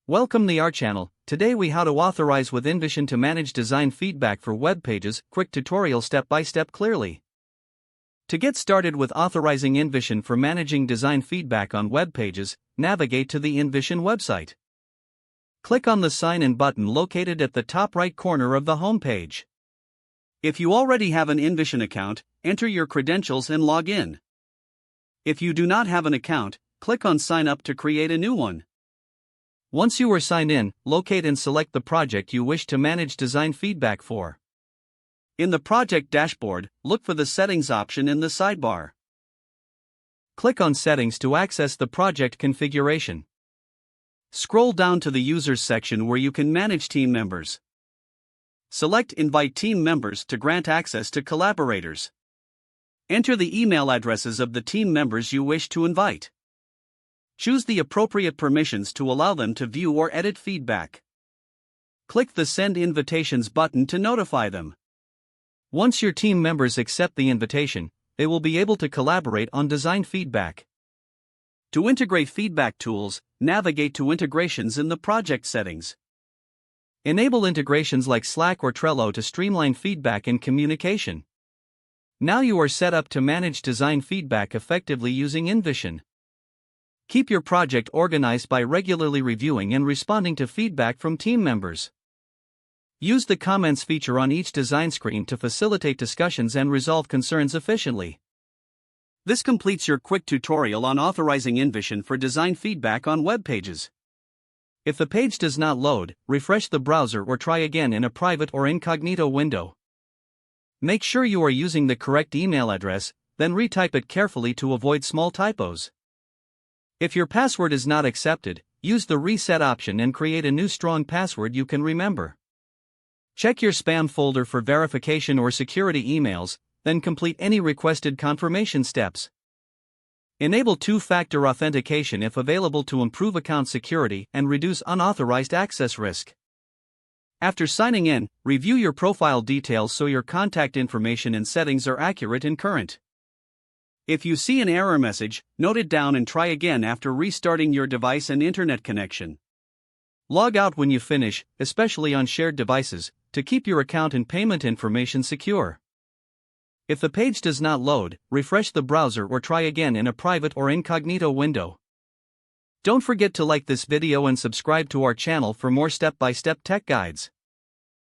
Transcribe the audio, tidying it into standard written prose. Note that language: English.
Welcome to our channel. Today we how to authorize with InVision to manage design feedback for web pages. Quick tutorial step by step clearly. To get started with authorizing InVision for managing design feedback on web pages, navigate to the InVision website. Click on the Sign In button located at the top right corner of the home page. If you already have an InVision account, enter your credentials and log in. If you do not have an account, click on Sign Up to create a new one. Once you are signed in, locate and select the project you wish to manage design feedback for. In the project dashboard, look for the Settings option in the sidebar. Click on Settings to access the project configuration. Scroll down to the Users section where you can manage team members. Select Invite team members to grant access to collaborators. Enter the email addresses of the team members you wish to invite. Choose the appropriate permissions to allow them to view or edit feedback. Click the Send Invitations button to notify them. Once your team members accept the invitation, they will be able to collaborate on design feedback. To integrate feedback tools, navigate to Integrations in the project settings. Enable integrations like Slack or Trello to streamline feedback and communication. Now you are set up to manage design feedback effectively using InVision. Keep your project organized by regularly reviewing and responding to feedback from team members. Use the comments feature on each design screen to facilitate discussions and resolve concerns efficiently. This completes your quick tutorial on authorizing InVision for design feedback on web pages. If the page does not load, refresh the browser or try again in a private or incognito window. Make sure you are using the correct email address, then retype it carefully to avoid small typos. If your password is not accepted, use the Reset option and create a new strong password you can remember. Check your spam folder for verification or security emails, then complete any requested confirmation steps. Enable two-factor authentication if available to improve account security and reduce unauthorized access risk. After signing in, review your profile details so your contact information and settings are accurate and current. If you see an error message, note it down and try again after restarting your device and internet connection. Log out when you finish, especially on shared devices, to keep your account and payment information secure. If the page does not load, refresh the browser or try again in a private or incognito window. Don't forget to like this video and subscribe to our channel for more step-by-step tech guides.